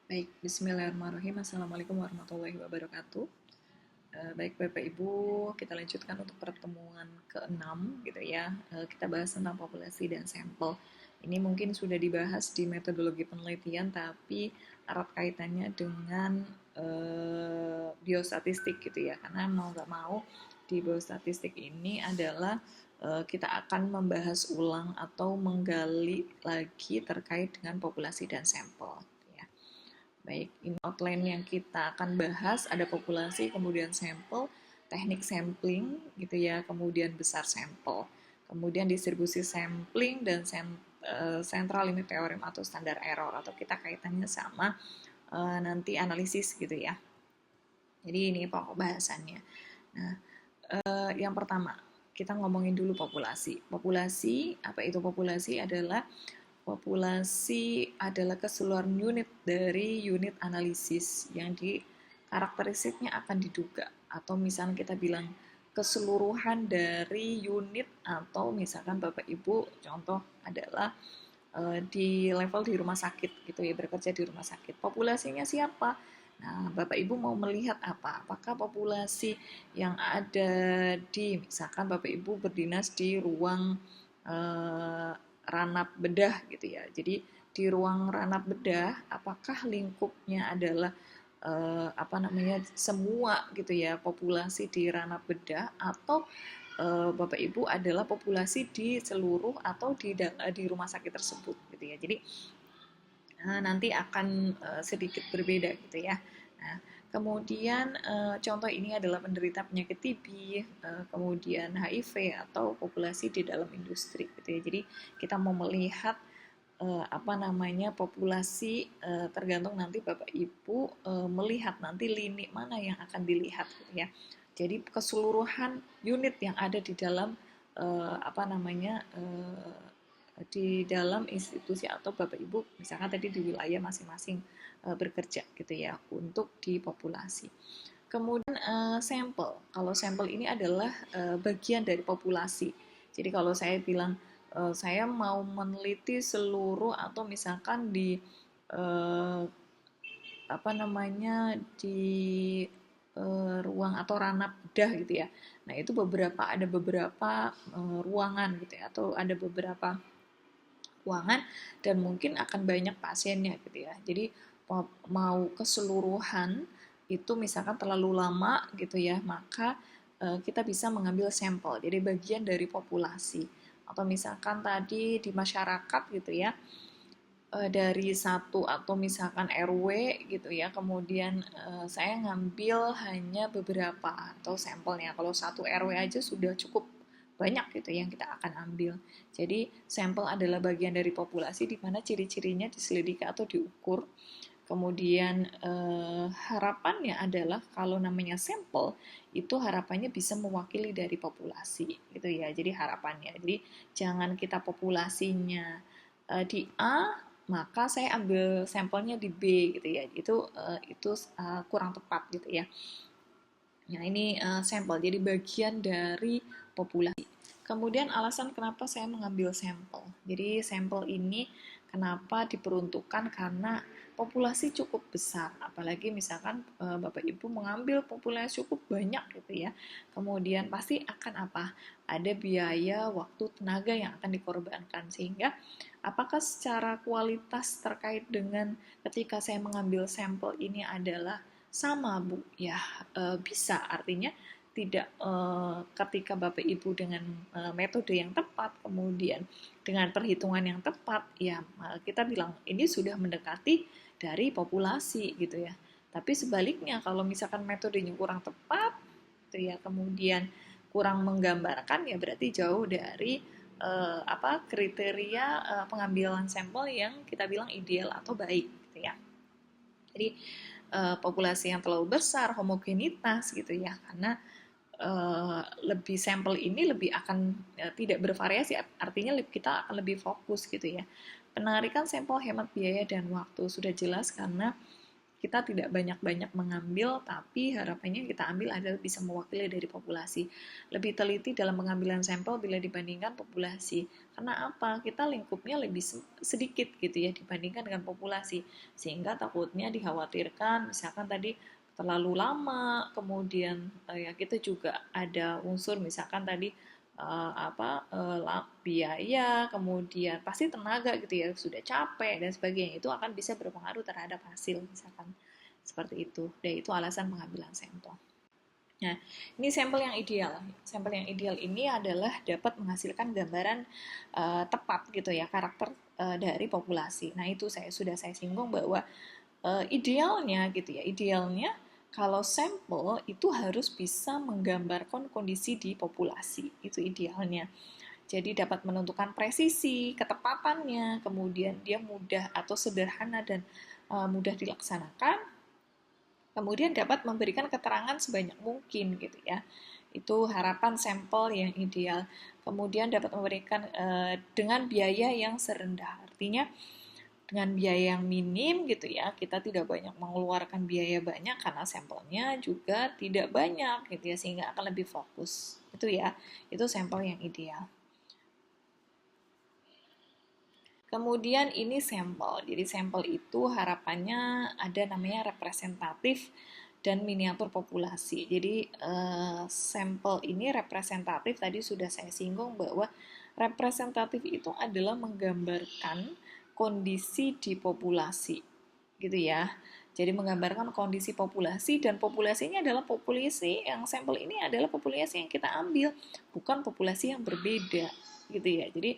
Baik, bismillahirrahmanirrahim. Assalamualaikum warahmatullahi wabarakatuh. Baik Bapak Ibu, kita lanjutkan untuk pertemuan ke-6 gitu ya. Kita bahas tentang populasi dan sampel. Ini mungkin sudah dibahas di metodologi penelitian, tapi erat kaitannya dengan biostatistik gitu ya. Karena mau nggak mau di biostatistik ini adalah kita akan membahas ulang atau menggali lagi terkait dengan populasi dan sampel. Baik, ini outline yang kita akan bahas ada populasi, kemudian sampel, teknik sampling gitu ya, kemudian besar sampel, kemudian distribusi sampling dan central limit theorem atau standar error atau kita kaitannya sama nanti analisis gitu ya. Jadi ini pokok bahasannya. Nah, yang pertama kita ngomongin dulu populasi. Populasi, apa itu populasi? Populasi adalah keseluruhan unit dari unit analisis yang di karakteristiknya akan diduga atau misalnya kita bilang keseluruhan dari unit atau misalkan Bapak Ibu contoh adalah di level di rumah sakit gitu ya, bekerja di rumah sakit. Populasinya siapa? Nah, Bapak Ibu mau melihat apa? Apakah populasi yang ada di misalkan Bapak Ibu berdinas di ruang ranap bedah gitu ya. Jadi di ruang ranap bedah apakah lingkupnya adalah semua gitu ya populasi di ranap bedah atau Bapak Ibu adalah populasi di seluruh atau di rumah sakit tersebut gitu ya. Jadi nanti akan sedikit berbeda gitu ya. Nah, kemudian contoh ini adalah penderita penyakit TB, kemudian HIV atau populasi di dalam industri gitu ya. Jadi kita mau melihat populasi tergantung nanti Bapak Ibu melihat nanti lini mana yang akan dilihat gitu ya. Jadi keseluruhan unit yang ada di dalam di dalam institusi atau Bapak Ibu misalkan tadi di wilayah masing-masing bekerja gitu ya untuk di populasi. Kemudian sampel. Kalau sampel ini adalah bagian dari populasi. Jadi kalau saya bilang saya mau meneliti seluruh atau misalkan di uh, di ruang atau ranah bedah gitu ya. Nah, itu ada beberapa ruangan gitu ya atau ada beberapa ruangan dan mungkin akan banyak pasiennya gitu ya. Jadi mau keseluruhan itu misalkan terlalu lama gitu ya, maka kita bisa mengambil sampel. Jadi bagian dari populasi atau misalkan tadi di masyarakat gitu ya, dari satu atau misalkan RW gitu ya, kemudian saya ngambil hanya beberapa atau sampelnya. Kalau satu RW aja sudah cukup banyak gitu yang kita akan ambil. Jadi sampel adalah bagian dari populasi di mana ciri-cirinya diselidiki atau diukur. Kemudian harapannya adalah kalau namanya sampel itu harapannya bisa mewakili dari populasi gitu ya. Jadi harapannya. Jadi jangan kita populasinya di A maka saya ambil sampelnya di B gitu ya. Itu kurang tepat gitu ya. Nah, ini sampel. Jadi bagian dari populasi. Kemudian alasan kenapa saya mengambil sampel. Jadi sampel ini kenapa diperuntukkan karena populasi cukup besar. Apalagi misalkan Bapak Ibu mengambil populasi cukup banyak gitu ya. Kemudian pasti akan apa? Ada biaya, waktu, tenaga yang akan dikorbankan. Sehingga apakah secara kualitas terkait dengan ketika saya mengambil sampel ini adalah sama Bu, ya bisa artinya tidak ketika Bapak Ibu dengan metode yang tepat kemudian dengan perhitungan yang tepat ya kita bilang ini sudah mendekati dari populasi gitu ya. Tapi sebaliknya kalau misalkan metodenya kurang tepat gitu ya kemudian kurang menggambarkan ya berarti jauh dari kriteria pengambilan sampel yang kita bilang ideal atau baik gitu ya. Jadi populasi yang terlalu besar, homogenitas gitu ya, karena lebih sampel ini lebih akan tidak bervariasi, artinya kita akan lebih fokus gitu ya. Penarikan sampel hemat biaya dan waktu sudah jelas karena kita tidak banyak-banyak mengambil, tapi harapannya kita ambil adalah bisa mewakili dari populasi. Lebih teliti dalam pengambilan sampel bila dibandingkan populasi. Karena apa? Kita lingkupnya lebih sedikit gitu ya dibandingkan dengan populasi. Sehingga takutnya dikhawatirkan, misalkan tadi terlalu lama, kemudian ya kita juga ada unsur misalkan tadi biaya, kemudian pasti tenaga gitu ya, sudah capek dan sebagainya, itu akan bisa berpengaruh terhadap hasil misalkan seperti itu. Dan itu alasan pengambilan sampel. Nah, ini sampel yang ideal. Sampel yang ideal ini adalah dapat menghasilkan gambaran tepat gitu ya, karakter dari populasi. Nah, itu sudah saya singgung bahwa idealnya gitu ya, idealnya kalau sampel itu harus bisa menggambarkan kondisi di populasi, itu idealnya. Jadi dapat menentukan presisi, ketepatannya, kemudian dia mudah atau sederhana dan mudah dilaksanakan, kemudian dapat memberikan keterangan sebanyak mungkin gitu ya. Itu harapan sampel yang ideal. Kemudian dapat memberikan dengan biaya yang serendah. Artinya dengan biaya yang minim gitu ya, kita tidak banyak mengeluarkan biaya banyak karena sampelnya juga tidak banyak gitu ya, sehingga akan lebih fokus. Itu ya, itu sampel yang ideal. Kemudian ini sampel. Jadi sampel itu harapannya ada namanya representatif dan miniatur populasi. Jadi sampel ini representatif, tadi sudah saya singgung bahwa representatif itu adalah menggambarkan kondisi di populasi. Gitu ya. Jadi menggambarkan kondisi populasi, dan populasinya adalah populasi yang sampel ini adalah populasi yang kita ambil, bukan populasi yang berbeda gitu ya. Jadi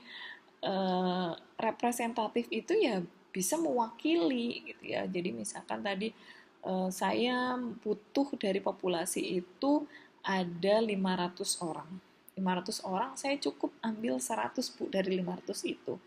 representatif itu ya bisa mewakili gitu ya. Jadi misalkan tadi saya butuh dari populasi itu ada 500 orang. 500 orang saya cukup ambil 100 Bu dari 500 itu.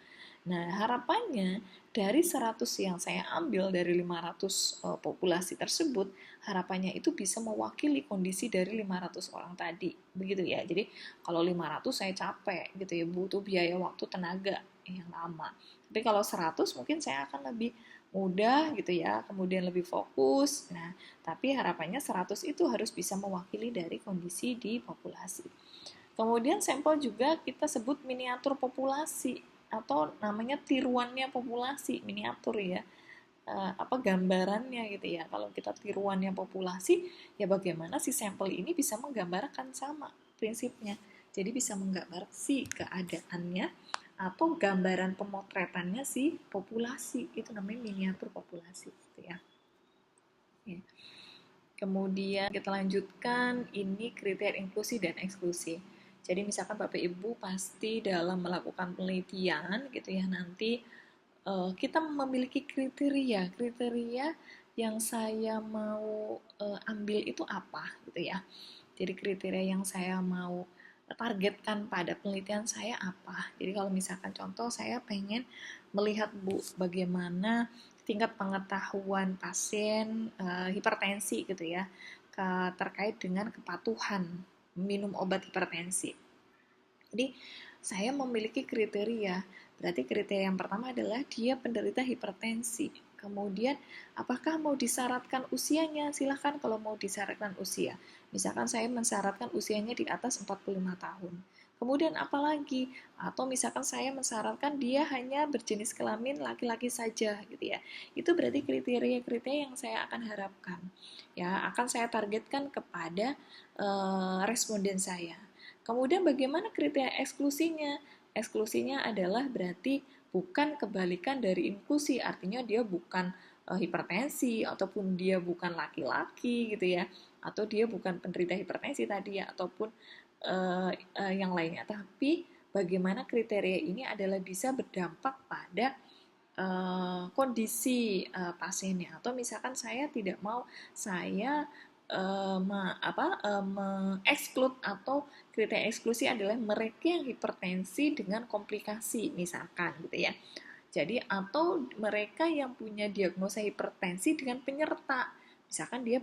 Nah, harapannya dari 100 yang saya ambil dari 500 populasi tersebut, harapannya itu bisa mewakili kondisi dari 500 orang tadi. Begitu ya. Jadi, kalau 500 saya capek gitu ya, butuh biaya waktu tenaga yang lama. Tapi kalau 100 mungkin saya akan lebih mudah gitu ya, kemudian lebih fokus. Nah, tapi harapannya 100 itu harus bisa mewakili dari kondisi di populasi. Kemudian sampel juga kita sebut miniatur populasi atau namanya tiruannya populasi, miniatur ya. Apa gambarannya gitu ya. Kalau kita tiruannya populasi, ya bagaimana si sampel ini bisa menggambarkan sama prinsipnya. Jadi bisa menggambar si keadaannya atau gambaran pemotretannya si populasi, itu namanya miniatur populasi gitu ya. Ya. Kemudian kita lanjutkan, ini kriteria inklusi dan eksklusi. Jadi misalkan Bapak Ibu pasti dalam melakukan penelitian gitu ya, nanti kita memiliki kriteria yang saya mau ambil itu apa gitu ya. Jadi kriteria yang saya mau targetkan pada penelitian saya apa. Jadi kalau misalkan contoh saya pengen melihat Bu bagaimana tingkat pengetahuan pasien hipertensi gitu ya terkait dengan kepatuhan minum obat hipertensi. Jadi saya memiliki kriteria. Berarti kriteria yang pertama adalah dia penderita hipertensi. Kemudian apakah mau disyaratkan usianya? Silahkan kalau mau disyaratkan usia. Misalkan saya mensyaratkan usianya di atas 45 tahun. Kemudian apalagi? Atau misalkan saya mensyaratkan dia hanya berjenis kelamin laki-laki saja gitu ya. Itu berarti kriteria-kriteria yang saya akan harapkan. Ya, akan saya targetkan kepada responden saya. Kemudian bagaimana kriteria eksklusinya? Eksklusinya adalah berarti bukan kebalikan dari inklusi, artinya dia bukan hipertensi ataupun dia bukan laki-laki gitu ya, atau dia bukan penderita hipertensi tadi ya, ataupun yang lainnya. Tapi bagaimana kriteria ini adalah bisa berdampak pada kondisi pasiennya, atau misalkan saya tidak mau saya mengeksklud, atau kriteria eksklusi adalah mereka yang hipertensi dengan komplikasi misalkan gitu ya. Jadi atau mereka yang punya diagnosa hipertensi dengan penyerta. Misalkan dia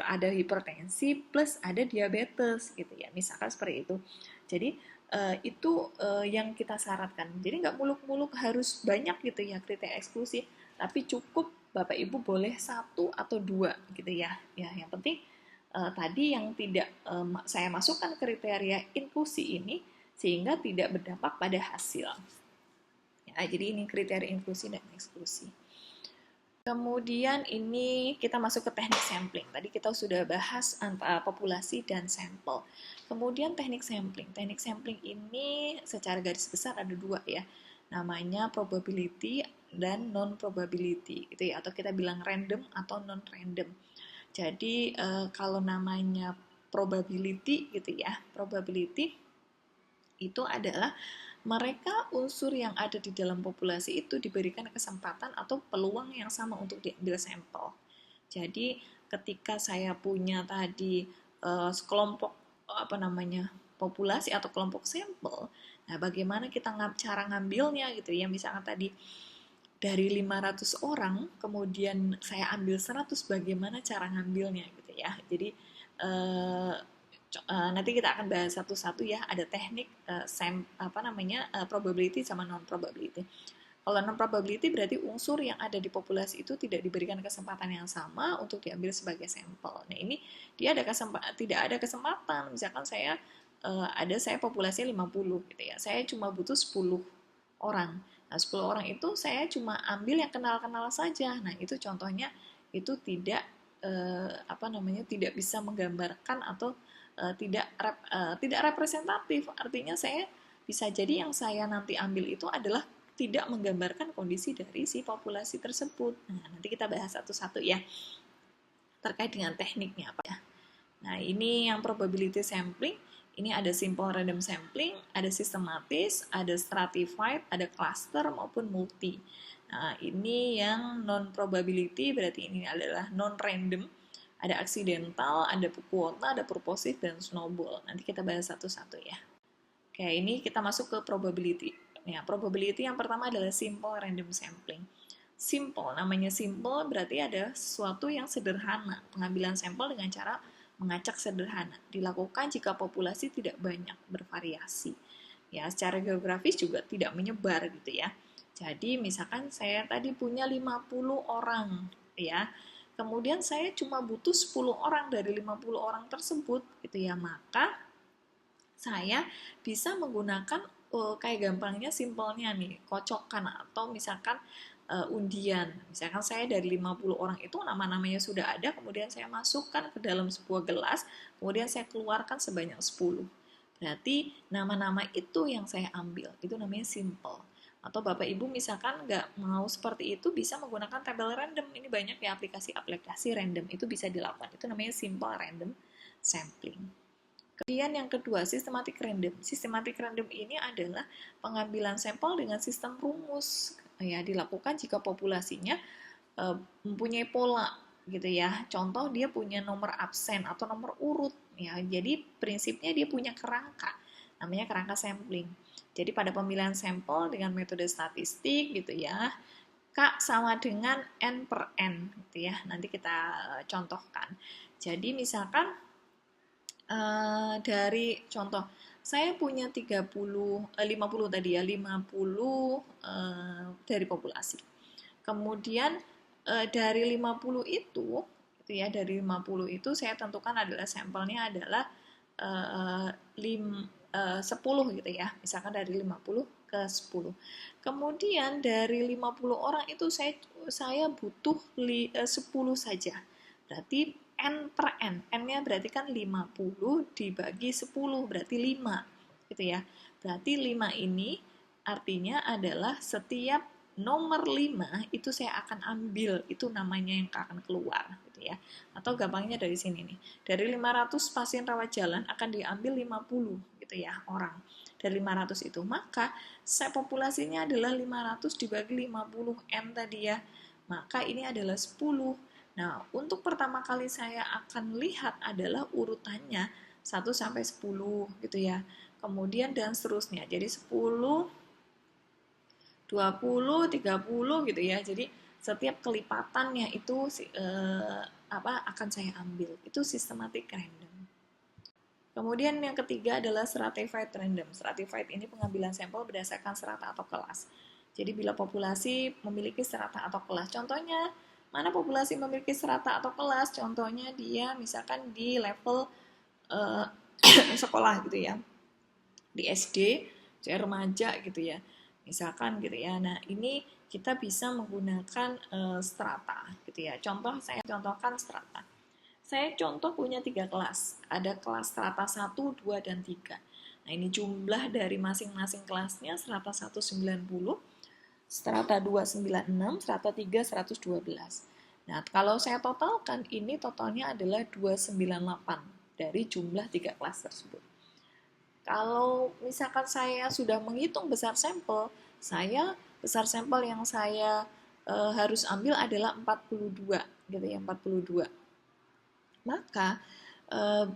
ada hipertensi plus ada diabetes gitu ya. Misalkan seperti itu. Jadi itu yang kita syaratkan. Jadi nggak muluk-muluk harus banyak gitu ya kriteria eksklusi, tapi cukup Bapak Ibu boleh satu atau dua gitu ya. Ya, yang penting tadi yang tidak saya masukkan kriteria inklusi ini sehingga tidak berdampak pada hasil. Ya, jadi ini kriteria inklusi dan eksklusi. Kemudian ini kita masuk ke teknik sampling. Tadi kita sudah bahas antara populasi dan sampel. Kemudian teknik sampling. Teknik sampling ini secara garis besar ada dua ya. Namanya probability dan non-probability gitu ya. Atau kita bilang random atau non-random. Jadi kalau namanya probability gitu ya. Probability itu adalah mereka unsur yang ada di dalam populasi itu diberikan kesempatan atau peluang yang sama untuk diambil sampel. Jadi ketika saya punya tadi sekelompok populasi atau kelompok sampel, nah bagaimana kita cara ngambilnya gitu ya, misalkan tadi dari 500 orang kemudian saya ambil 100, bagaimana cara ngambilnya gitu ya. Jadi nanti kita akan bahas satu-satu ya, ada teknik probability sama non probability. Kalau non probability berarti unsur yang ada di populasi itu tidak diberikan kesempatan yang sama untuk diambil sebagai sampel. Nah, ini dia tidak ada kesempatan. Misalkan saya populasinya 50 gitu ya. Saya cuma butuh 10 orang. Nah, 10 orang itu saya cuma ambil yang kenal-kenal saja. Nah, itu contohnya itu tidak tidak bisa menggambarkan atau tidak representatif. Artinya saya bisa jadi yang saya nanti ambil itu adalah tidak menggambarkan kondisi dari si populasi tersebut. Nah, nanti kita bahas satu-satu ya terkait dengan tekniknya apa ya. Nah, ini yang probability sampling. Ini ada simple random sampling, ada sistematis, ada stratified, ada cluster maupun multi. Nah, ini yang non probability, berarti ini adalah non random. Ada accidental, ada kuota, ada purposive, dan snowball. Nanti kita bahas satu-satu ya. Oke, ini kita masuk ke probability. Ya, probability yang pertama adalah simple random sampling. Simple, namanya simple berarti ada sesuatu yang sederhana. Pengambilan sampel dengan cara mengacak sederhana. Dilakukan jika populasi tidak banyak bervariasi. Ya, secara geografis juga tidak menyebar gitu ya. Jadi misalkan saya tadi punya 50 orang ya. Kemudian saya cuma butuh 10 orang dari 50 orang tersebut gitu ya. Maka saya bisa menggunakan kayak gampangnya simpelnya nih, kocokan atau misalkan undian. Misalkan saya dari 50 orang itu nama-namanya sudah ada, kemudian saya masukkan ke dalam sebuah gelas, kemudian saya keluarkan sebanyak 10. Berarti nama-nama itu yang saya ambil, itu namanya simple. Atau Bapak Ibu misalkan nggak mau seperti itu, bisa menggunakan tabel random. Ini banyak ya aplikasi-aplikasi random, itu bisa dilakukan. Itu namanya simple random sampling. Kemudian yang kedua, systematic random. Systematic random ini adalah pengambilan sampel dengan sistem rumus. Ya, dilakukan jika populasinya mempunyai pola gitu ya. Contoh dia punya nomor absen atau nomor urut ya. Jadi prinsipnya dia punya kerangka. Namanya kerangka sampling. Jadi pada pemilihan sampel dengan metode statistik gitu ya, K sama dengan N per N gitu ya. Nanti kita contohkan. Jadi misalkan dari contoh saya punya 50 tadi ya, 50 dari populasi. Kemudian dari 50 itu gitu ya, dari 50 itu saya tentukan adalah sampelnya adalah 10 gitu ya. Misalkan dari 50 ke 10. Kemudian dari 50 orang itu saya butuh 10 saja. Berarti N per N. N-nya berarti kan 50 dibagi 10, berarti 5. Gitu ya. Berarti 5 ini artinya adalah setiap nomor 5 itu saya akan ambil. Itu namanya yang akan keluar. Gitu ya. Atau gampangnya dari sini nih. Dari 500 pasien rawat jalan akan diambil 50 gitu ya orang. Dari 500 itu. Maka populasinya adalah 500 dibagi 50 N tadi ya. Maka ini adalah 10. Nah, untuk pertama kali saya akan lihat adalah urutannya 1 sampai 10 gitu ya. Kemudian dan seterusnya. Jadi 10, 20, 30 gitu ya. Jadi setiap kelipatannya itu akan saya ambil. Itu systematic random. Kemudian yang ketiga adalah stratified random. Stratified ini pengambilan sampel berdasarkan strata atau kelas. Jadi bila populasi memiliki strata atau kelas, contohnya mana populasi memiliki strata atau kelas, contohnya dia misalkan di level sekolah gitu ya, di SD, remaja gitu ya, misalkan gitu ya. Nah ini kita bisa menggunakan strata gitu ya. Saya contohkan strata. Saya contoh punya 3 kelas. Ada kelas strata 1, 2, dan 3. Nah, ini jumlah dari masing-masing kelasnya strata 1 90, strata 2 96, strata 3 112. Nah, kalau saya totalkan, ini totalnya adalah 298 dari jumlah 3 kelas tersebut. Kalau misalkan saya sudah menghitung besar sampel, besar sampel yang saya harus ambil adalah 42 gitu ya, 42. Maka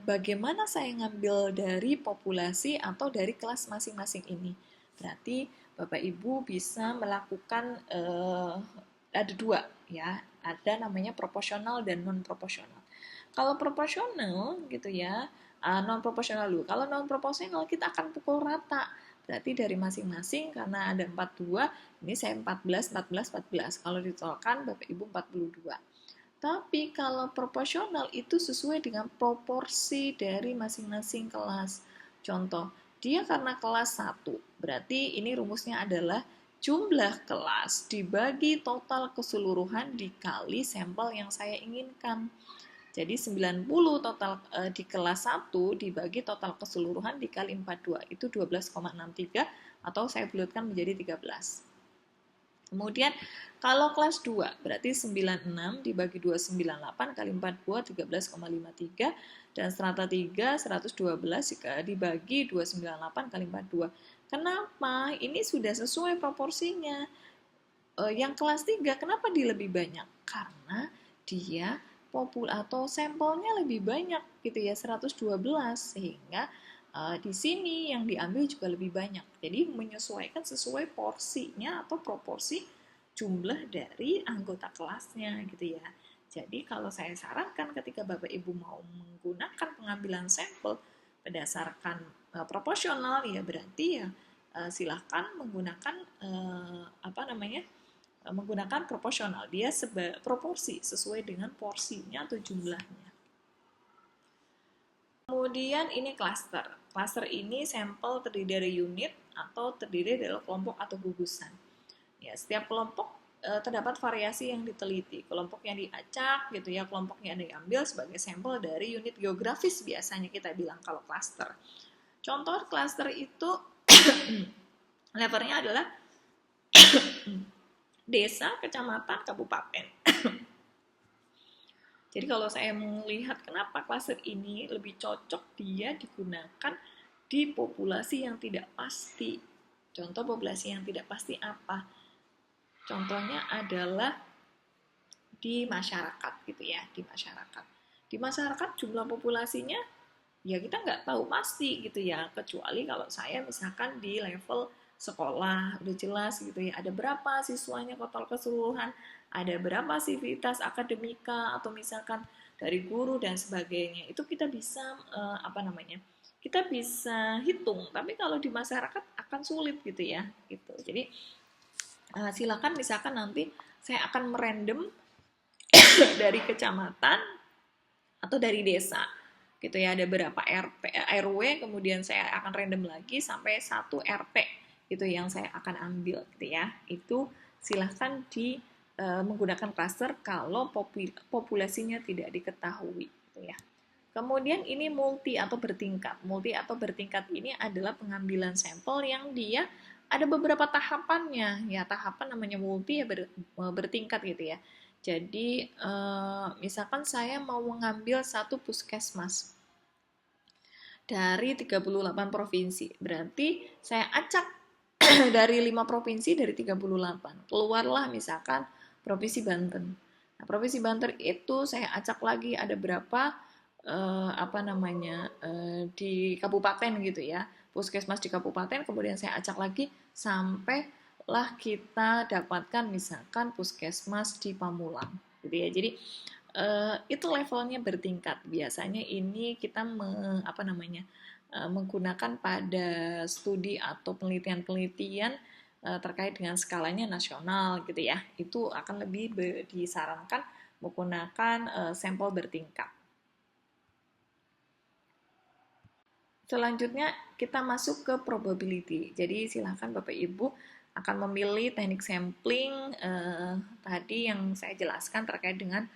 bagaimana saya ngambil dari populasi atau dari kelas masing-masing ini? Berarti Bapak Ibu bisa melakukan ada 2 ya, ada namanya proporsional dan non proporsional. Kalau proporsional gitu ya, non proporsional dulu. Kalau non proporsional kita akan pukul rata. Berarti dari masing-masing karena ada 42, ini saya 14, 14, 14. Kalau ditolakkan Bapak Ibu 42. Tapi kalau proporsional itu sesuai dengan proporsi dari masing-masing kelas. Contoh, dia karena kelas 1, berarti ini rumusnya adalah jumlah kelas dibagi total keseluruhan dikali sampel yang saya inginkan. Jadi 90 total di kelas 1 dibagi total keseluruhan dikali 42, itu 12,63 atau saya bulatkan menjadi 13. Kemudian kalau kelas 2 berarti 96 dibagi 298 kali 42 13,53 dan strata 3 112 dibagi 298 kali 42. Kenapa? Ini sudah sesuai proporsinya. Yang kelas 3 kenapa dia lebih banyak? Karena dia atau sampelnya lebih banyak gitu ya, 112, sehingga di sini yang diambil juga lebih banyak. Jadi menyesuaikan sesuai porsinya atau proporsi jumlah dari anggota kelasnya gitu ya. Jadi kalau saya sarankan ketika Bapak Ibu mau menggunakan pengambilan sampel berdasarkan proporsional ya, berarti ya silahkan menggunakan menggunakan proporsional. Dia proporsi sesuai dengan porsinya atau jumlahnya. Kemudian ini cluster. Cluster ini sampel terdiri dari unit atau terdiri dari kelompok atau gugusan. Ya, setiap kelompok terdapat variasi yang diteliti. Kelompok yang diacak gitu ya, kelompok yang diambil sebagai sampel dari unit geografis biasanya kita bilang kalau cluster. Contoh cluster itu levelnya adalah desa, kecamatan, kabupaten. Jadi kalau saya melihat kenapa cluster ini lebih cocok dia digunakan di populasi yang tidak pasti. Contoh populasi yang tidak pasti apa? Contohnya adalah di masyarakat gitu ya, di masyarakat. Di masyarakat jumlah populasinya ya kita nggak tahu pasti gitu ya, kecuali kalau saya misalkan di level sekolah udah jelas gitu ya, ada berapa siswanya total keseluruhan, ada berapa aktivitas akademika atau misalkan dari guru dan sebagainya, itu kita bisa kita bisa hitung. Tapi kalau di masyarakat akan sulit gitu ya gitu. Jadi silakan misalkan nanti saya akan merandom dari kecamatan atau dari desa gitu ya, ada berapa RW, kemudian saya akan random lagi sampai 1 RT itu yang saya akan ambil gitu ya. Itu silahkan menggunakan cluster kalau populasinya tidak diketahui gitu ya. Kemudian ini multi atau bertingkat. Multi atau bertingkat ini adalah pengambilan sampel yang dia ada beberapa tahapannya. Ya, tahapan namanya multi ya bertingkat gitu ya. Jadi misalkan saya mau mengambil satu puskesmas dari 38 provinsi. Berarti saya acak dari 5 provinsi dari 38. Keluarlah misalkan Provinsi Banten. Nah, Provinsi Banten itu saya acak lagi ada berapa di kabupaten gitu ya. Puskesmas di kabupaten, kemudian saya acak lagi sampailah kita dapatkan misalkan puskesmas di Pamulang gitu ya. Jadi itu levelnya bertingkat. Biasanya ini kita menggunakan pada studi atau penelitian-penelitian terkait dengan skalanya nasional gitu ya. Itu akan lebih disarankan menggunakan sampel bertingkat. Selanjutnya kita masuk ke probability. Jadi silakan Bapak Ibu akan memilih teknik sampling tadi yang saya jelaskan terkait dengan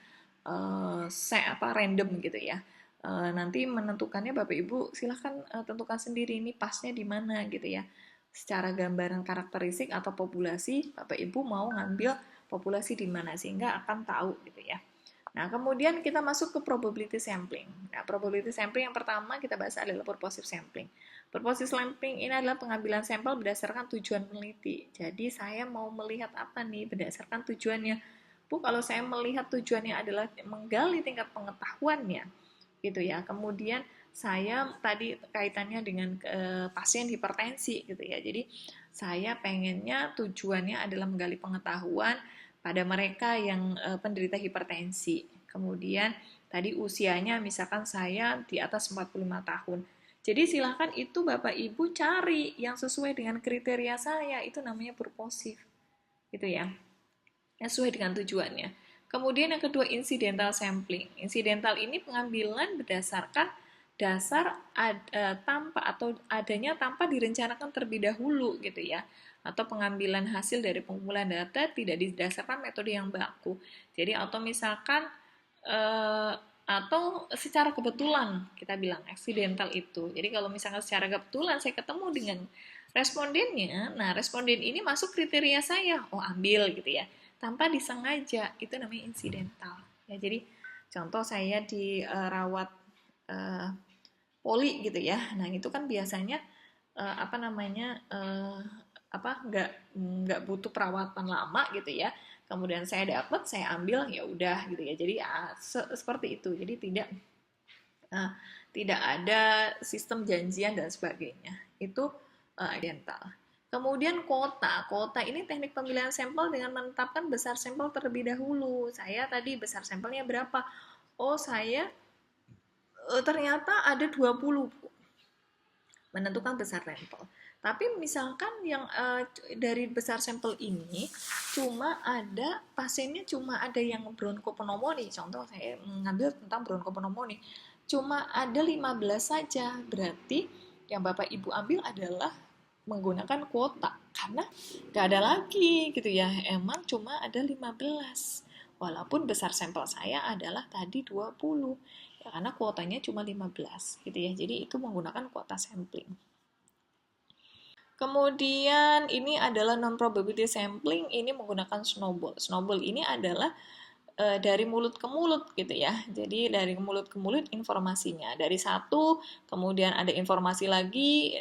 random gitu ya. Nanti menentukannya Bapak Ibu silahkan tentukan sendiri ini pasnya di mana gitu ya. Secara gambaran karakteristik atau populasi, Bapak Ibu mau ngambil populasi di mana sehingga akan tahu gitu ya. Nah, kemudian kita masuk ke probability sampling. Nah, probability sampling yang pertama kita bahas adalah purposive sampling. Purposive sampling ini adalah pengambilan sampel berdasarkan tujuan peneliti. Jadi, saya mau melihat apa nih berdasarkan tujuannya. Bu, kalau saya melihat tujuannya adalah menggali tingkat pengetahuannya, gitu ya. Kemudian saya tadi kaitannya dengan pasien hipertensi, gitu ya. Jadi, saya pengennya tujuannya adalah menggali pengetahuan pada mereka yang penderita hipertensi. Kemudian tadi usianya misalkan saya di atas 45 tahun. Jadi silahkan itu Bapak Ibu cari yang sesuai dengan kriteria saya, itu namanya purposive. Gitu ya. Sesuai dengan tujuannya. Kemudian yang kedua incidental sampling. Incidental ini pengambilan berdasarkan dasar tanpa atau adanya tanpa direncanakan terlebih dahulu gitu ya, atau pengambilan hasil dari pengumpulan data tidak didasarkan metode yang baku. Jadi atau misalkan atau secara kebetulan kita bilang accidental itu. Jadi kalau misalkan secara kebetulan saya ketemu dengan respondennya, nah responden ini masuk kriteria saya, oh ambil gitu ya, tanpa disengaja, itu namanya incidental. Ya, jadi contoh saya dirawat poli gitu ya, nah itu kan biasanya nggak butuh perawatan lama gitu ya, kemudian saya dapat saya ambil ya udah gitu ya, jadi seperti itu, jadi tidak ada sistem janjian dan sebagainya, itu accidental. Kemudian kuota ini teknik pemilihan sampel dengan menetapkan besar sampel terlebih dahulu. Saya tadi besar sampelnya berapa? Oh saya ternyata ada 20, menentukan besar sampel. Tapi misalkan yang dari besar sampel ini cuma ada pasiennya cuma ada yang bronkopneumonia, contoh saya mengambil tentang bronkopneumonia, cuma ada 15 saja, berarti yang Bapak Ibu ambil adalah menggunakan kuota karena nggak ada lagi gitu ya, emang cuma ada 15 walaupun besar sampel saya adalah tadi 20 ya, karena kuotanya cuma 15 gitu ya, jadi itu menggunakan kuota sampling. Kemudian ini adalah non-probability sampling, ini menggunakan snowball. Snowball ini adalah dari mulut ke mulut gitu ya. Jadi dari mulut ke mulut informasinya. Dari satu, kemudian ada informasi lagi,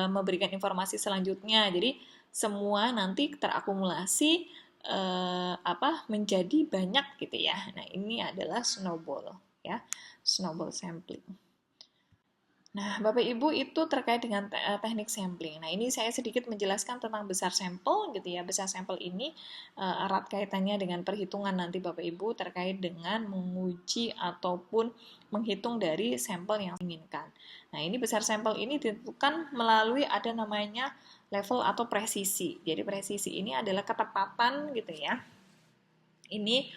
memberikan informasi selanjutnya. Jadi semua nanti terakumulasi menjadi banyak gitu ya. Nah, ini adalah snowball ya. Snowball sampling. Nah, Bapak Ibu itu terkait dengan teknik sampling. Nah, ini saya sedikit menjelaskan tentang besar sampel gitu ya. Besar sampel ini erat kaitannya dengan perhitungan nanti Bapak Ibu terkait dengan menguji ataupun menghitung dari sampel yang diinginkan. Nah, ini besar sampel ini ditentukan melalui ada namanya level atau presisi. Jadi presisi ini adalah ketepatan gitu ya. Ini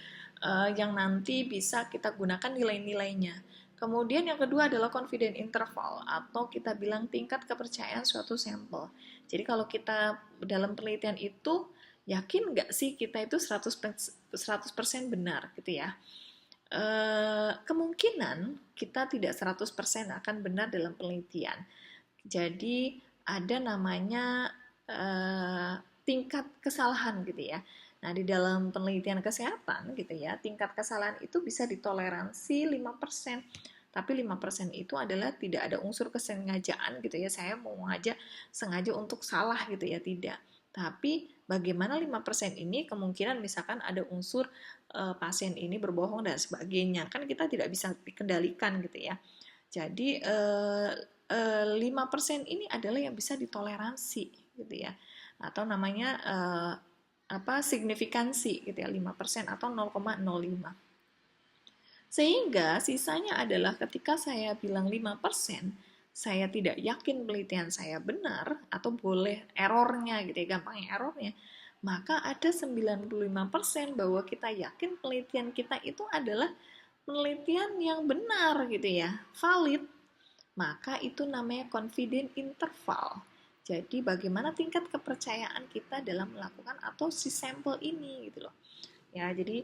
yang nanti bisa kita gunakan nilai-nilainya. Kemudian yang kedua adalah confidence interval atau kita bilang tingkat kepercayaan suatu sampel. Jadi kalau kita dalam penelitian itu yakin nggak sih kita itu 100% benar gitu ya. Kemungkinan kita tidak 100% akan benar dalam penelitian. Jadi ada namanya tingkat kesalahan gitu ya. Nah, di dalam penelitian kesehatan gitu ya, tingkat kesalahan itu bisa ditoleransi 5%. Tapi 5% itu adalah tidak ada unsur kesengajaan gitu ya. Saya mau sengaja untuk salah gitu ya, tidak. Tapi bagaimana 5% ini kemungkinan misalkan ada unsur pasien ini berbohong dan sebagainya. Kan kita tidak bisa dikendalikan gitu ya. Jadi 5% ini adalah yang bisa ditoleransi gitu ya. Atau namanya signifikansi gitu ya, 5% atau 0,05. Sehingga sisanya adalah ketika saya bilang 5%, saya tidak yakin penelitian saya benar atau boleh errornya gitu ya, gampangnya errornya, maka ada 95% bahwa kita yakin penelitian kita itu adalah penelitian yang benar gitu ya, valid, maka itu namanya confident interval. Jadi bagaimana tingkat kepercayaan kita dalam melakukan atau si sampel ini gitu loh. Ya, jadi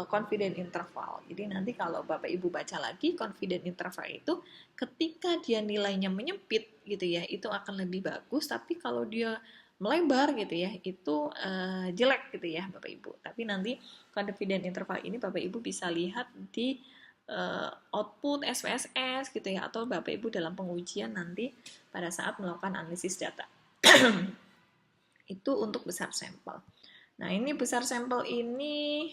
confident interval. Jadi nanti kalau Bapak Ibu baca lagi confident interval itu ketika dia nilainya menyempit gitu ya, itu akan lebih bagus, tapi kalau dia melebar gitu ya, itu jelek gitu ya Bapak Ibu. Tapi nanti confident interval ini Bapak Ibu bisa lihat di output SPSS gitu ya, atau Bapak Ibu dalam pengujian nanti pada saat melakukan analisis data. Itu untuk besar sampel. Nah, ini besar sampel ini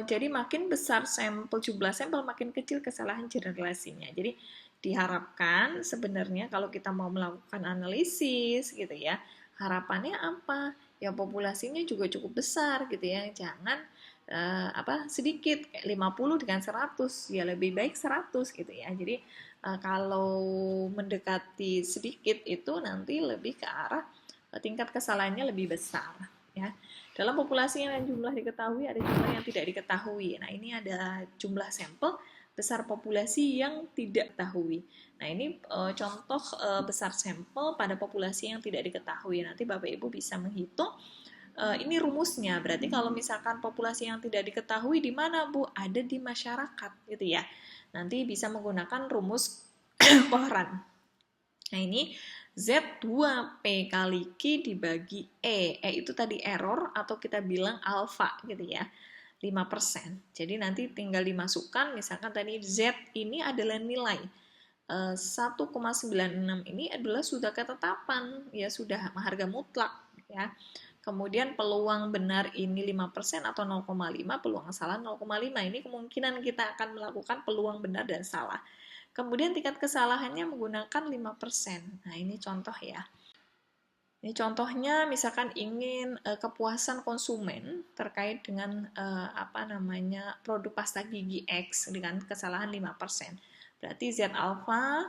jadi makin besar sampel, jumlah sampel makin kecil kesalahan generalisasinya. Jadi diharapkan sebenarnya kalau kita mau melakukan analisis gitu ya, harapannya apa? Ya populasinya juga cukup besar gitu ya. Jangan sedikit kayak 50 dengan 100, ya lebih baik 100 gitu ya. Jadi kalau mendekati sedikit itu nanti lebih ke arah tingkat kesalahannya lebih besar ya. Dalam populasi yang jumlah diketahui ada jumlah yang tidak diketahui. Nah, ini ada jumlah sampel besar populasi yang tidak diketahui. Nah, ini contoh besar sampel pada populasi yang tidak diketahui. Nanti Bapak Ibu bisa menghitung ini rumusnya. Berarti kalau misalkan populasi yang tidak diketahui di mana, Bu? Ada di masyarakat gitu ya. Nanti bisa menggunakan rumus Kohran. Nah, ini Z2P kali Q dibagi E. E itu tadi error atau kita bilang alfa gitu ya. 5%. Jadi nanti tinggal dimasukkan, misalkan tadi Z ini adalah nilai 1,96 ini adalah sudah ketetapan, ya sudah harga mutlak ya. Kemudian peluang benar ini 5% atau 0,5, peluang salah 0,5. Ini kemungkinan kita akan melakukan peluang benar dan salah. Kemudian tingkat kesalahannya menggunakan 5%. Nah, ini contoh ya. Ini contohnya misalkan ingin kepuasan konsumen terkait dengan produk pasta gigi X dengan kesalahan 5%. Berarti Z alpha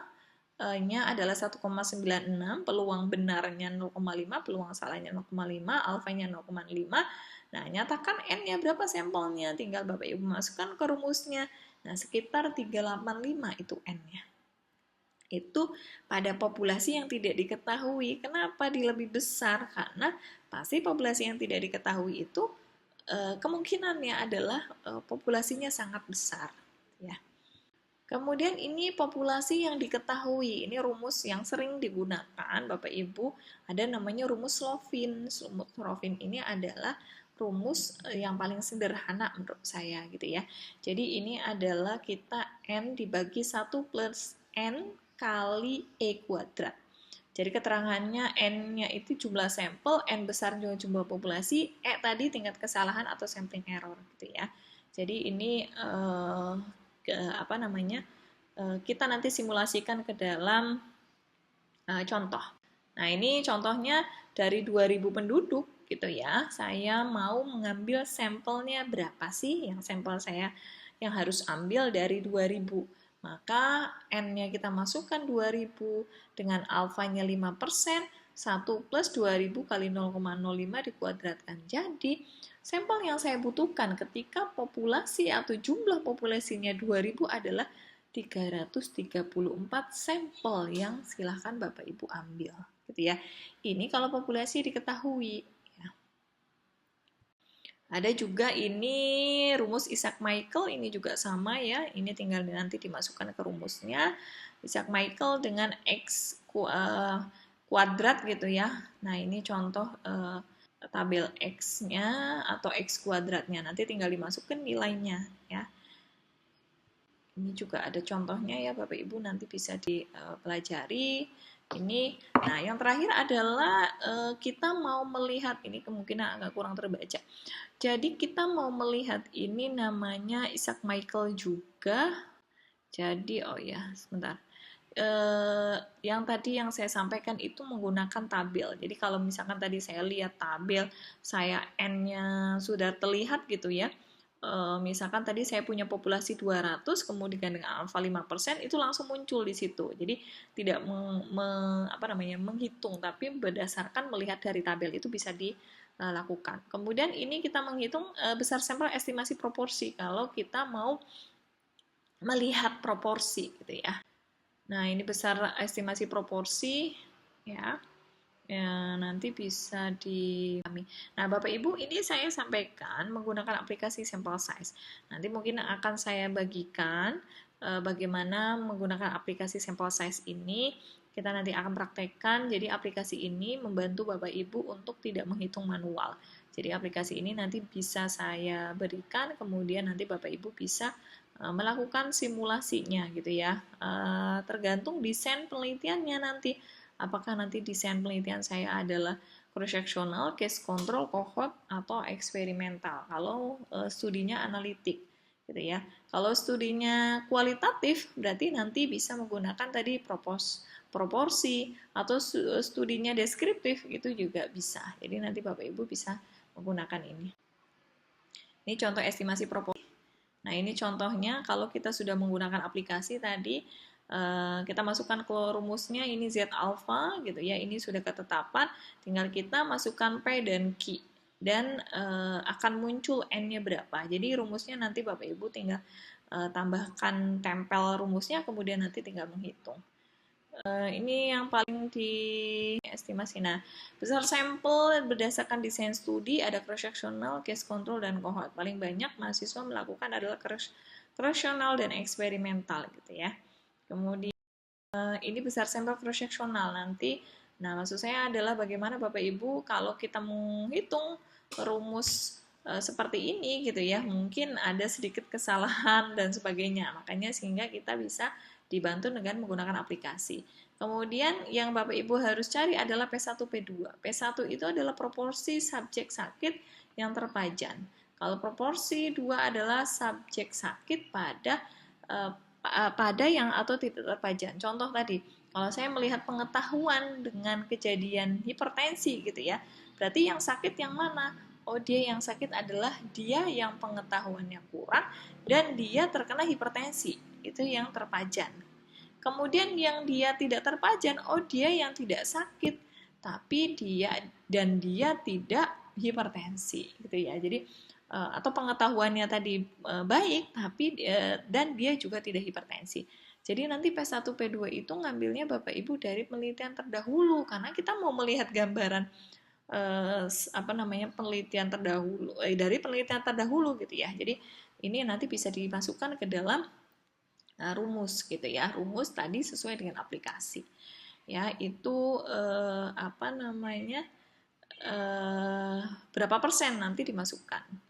nya adalah 1,96, peluang benarnya 0,5, peluang salahnya 0,5, alfanya 0,5. Nah, nyatakan N-nya berapa sampelnya, tinggal Bapak Ibu masukkan ke rumusnya. Nah, sekitar 385 itu N-nya. Itu pada populasi yang tidak diketahui. Kenapa dia lebih besar? Karena pasti populasi yang tidak diketahui itu kemungkinannya adalah populasinya sangat besar. Ya. Kemudian ini populasi yang diketahui. Ini rumus yang sering digunakan Bapak Ibu. Ada namanya rumus Slovin. Rumus Slovin ini adalah rumus yang paling sederhana menurut saya gitu ya. Jadi ini adalah kita N dibagi 1 plus N kali E kuadrat. Jadi keterangannya N-nya itu jumlah sampel, N besar jumlah populasi, E tadi tingkat kesalahan atau sampling error gitu ya. Jadi ini kita nanti simulasikan ke dalam contoh. Nah, ini contohnya dari 2000 penduduk gitu ya. Saya mau mengambil sampelnya berapa sih yang sampel saya yang harus ambil dari 2000. Maka N-nya kita masukkan 2000 dengan alfanya 5%, 1 plus 2000 kali 0,05 dikuadratkan. Jadi, sampel yang saya butuhkan ketika populasi atau jumlah populasinya 2000 adalah 334 sampel yang silahkan Bapak Ibu ambil. Gitu ya. Ini kalau populasi diketahui. Ada juga ini rumus Isaac-Michael, ini juga sama ya, ini tinggal nanti dimasukkan ke rumusnya. Isaac-Michael dengan X kuadrat gitu ya. Nah, ini contoh tabel X-nya atau X kuadratnya, nanti tinggal dimasukkan nilainya ya. Ini juga ada contohnya ya Bapak Ibu, nanti bisa dipelajari. Ini, nah yang terakhir adalah kita mau melihat, ini kemungkinan agak kurang terbaca. Jadi kita mau melihat ini namanya Isaac-Michael juga. Jadi, oh ya, sebentar. Yang tadi yang saya sampaikan itu menggunakan tabel. Jadi kalau misalkan tadi saya lihat tabel, saya N-nya sudah terlihat gitu ya. misalkan tadi saya punya populasi 200, kemudian dengan alfa 5%, itu langsung muncul di situ. Jadi tidak menghitung, tapi berdasarkan melihat dari tabel itu bisa dilakukan. Kemudian ini kita menghitung besar sampel estimasi proporsi kalau kita mau melihat proporsi gitu ya. Nah, ini besar estimasi proporsi ya. Ya, nanti bisa di kami. Nah, Bapak Ibu, ini saya sampaikan menggunakan aplikasi sample size. Nanti mungkin akan saya bagikan bagaimana menggunakan aplikasi sample size ini. Kita nanti akan praktekkan. Jadi aplikasi ini membantu Bapak Ibu untuk tidak menghitung manual. Jadi aplikasi ini nanti bisa saya berikan, kemudian nanti Bapak Ibu bisa melakukan simulasinya gitu ya. Tergantung desain penelitiannya nanti. Apakah nanti desain penelitian saya adalah cross-sectional, case control, cohort, atau eksperimental. Kalau studinya analitik, gitu ya. Kalau studinya kualitatif, berarti nanti bisa menggunakan tadi proporsi, atau studinya deskriptif, itu juga bisa. Jadi nanti Bapak Ibu bisa menggunakan ini. Ini contoh estimasi proporsi. Nah, ini contohnya kalau kita sudah menggunakan aplikasi tadi, kita masukkan ke rumusnya, ini Z alpha gitu ya, ini sudah ketetapan, tinggal kita masukkan P dan Q, dan akan muncul N-nya berapa. Jadi rumusnya nanti Bapak Ibu tinggal tambahkan, tempel rumusnya, kemudian nanti tinggal menghitung. Ini yang paling diestimasi. Nah, besar sampel berdasarkan desain studi ada cross-sectional, case control, dan cohort. Paling banyak mahasiswa melakukan adalah cross-sectional dan eksperimental gitu ya. Kemudian ini besar sampel cross-sectional nanti. Nah, maksud saya adalah bagaimana Bapak Ibu kalau kita menghitung rumus seperti ini gitu ya, mungkin ada sedikit kesalahan dan sebagainya. Makanya sehingga kita bisa dibantu dengan menggunakan aplikasi. Kemudian yang Bapak Ibu harus cari adalah P1, P2. P1 itu adalah proporsi subjek sakit yang terpajan. Kalau proporsi 2 adalah subjek sakit pada yang atau tidak terpajan. Contoh tadi, kalau saya melihat pengetahuan dengan kejadian hipertensi gitu ya, berarti yang sakit yang mana? Oh, dia yang sakit adalah dia yang pengetahuannya kurang dan dia terkena hipertensi. Itu yang terpajan. Kemudian yang dia tidak terpajan, oh dia yang tidak sakit, tapi dia tidak hipertensi gitu ya. Jadi atau pengetahuannya tadi baik, tapi dan dia juga tidak hipertensi. Jadi nanti P1, P2 itu ngambilnya Bapak Ibu dari penelitian terdahulu, karena kita mau melihat gambaran penelitian terdahulu dari penelitian terdahulu gitu ya. Jadi ini nanti bisa dimasukkan ke dalam rumus gitu ya. Rumus tadi sesuai dengan aplikasi. Ya, itu berapa persen nanti dimasukkan.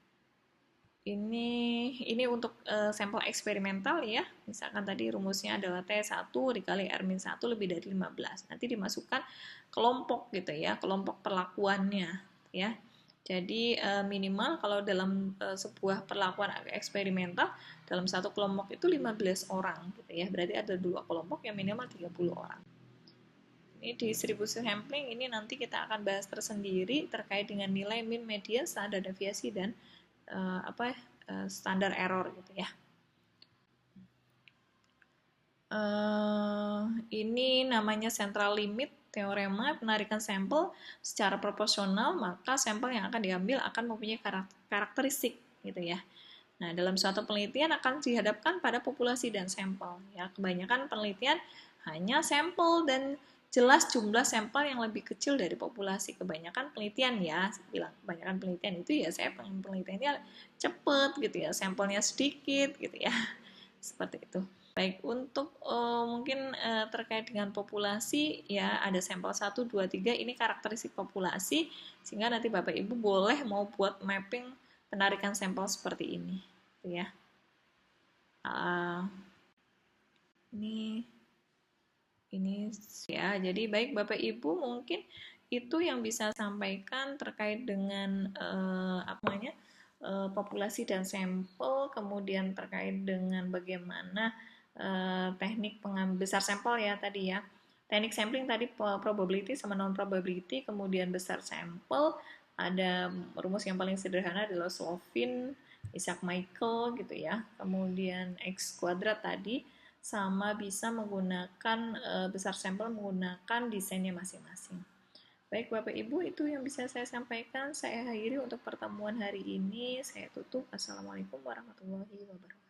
Ini untuk sampel eksperimental ya. Misalkan tadi rumusnya adalah T1 dikali R-1 lebih dari 15. Nanti dimasukkan kelompok gitu ya, kelompok perlakuannya ya. Jadi minimal kalau dalam sebuah perlakuan eksperimental dalam satu kelompok itu 15 orang gitu ya. Berarti ada 2 kelompok yang minimal 30 orang. Ini distribusi sampling ini nanti kita akan bahas tersendiri terkait dengan nilai mean, median, standar deviasi, dan standar error gitu ya. Ini namanya central limit teorema penarikan sampel secara proporsional, maka sampel yang akan diambil akan mempunyai karakteristik gitu ya. Nah, dalam suatu penelitian akan dihadapkan pada populasi dan sampel ya. Kebanyakan penelitian hanya sampel dan jelas jumlah sampel yang lebih kecil dari populasi. Kebanyakan penelitian ya, saya bilang kebanyakan penelitian itu ya saya pengen penelitiannya cepet gitu ya, sampelnya sedikit gitu ya. Seperti itu. Baik, untuk mungkin terkait dengan populasi ya, ada sampel 1, 2, 3 ini karakteristik populasi, sehingga nanti Bapak Ibu boleh mau buat mapping penarikan sampel seperti ini gitu ya. Ini ya, jadi baik Bapak Ibu, mungkin itu yang bisa sampaikan terkait dengan populasi dan sampel, kemudian terkait dengan bagaimana teknik pengambil besar sampel ya tadi ya. Teknik sampling tadi probability sama non probability, kemudian besar sampel ada rumus yang paling sederhana adalah Slovin Isaac Michael gitu ya, kemudian X kuadrat tadi, sama bisa menggunakan besar sampel menggunakan desainnya masing-masing. Baik Bapak Ibu, itu yang bisa saya sampaikan. Saya akhiri untuk pertemuan hari ini. Saya tutup. Assalamualaikum warahmatullahi wabarakatuh.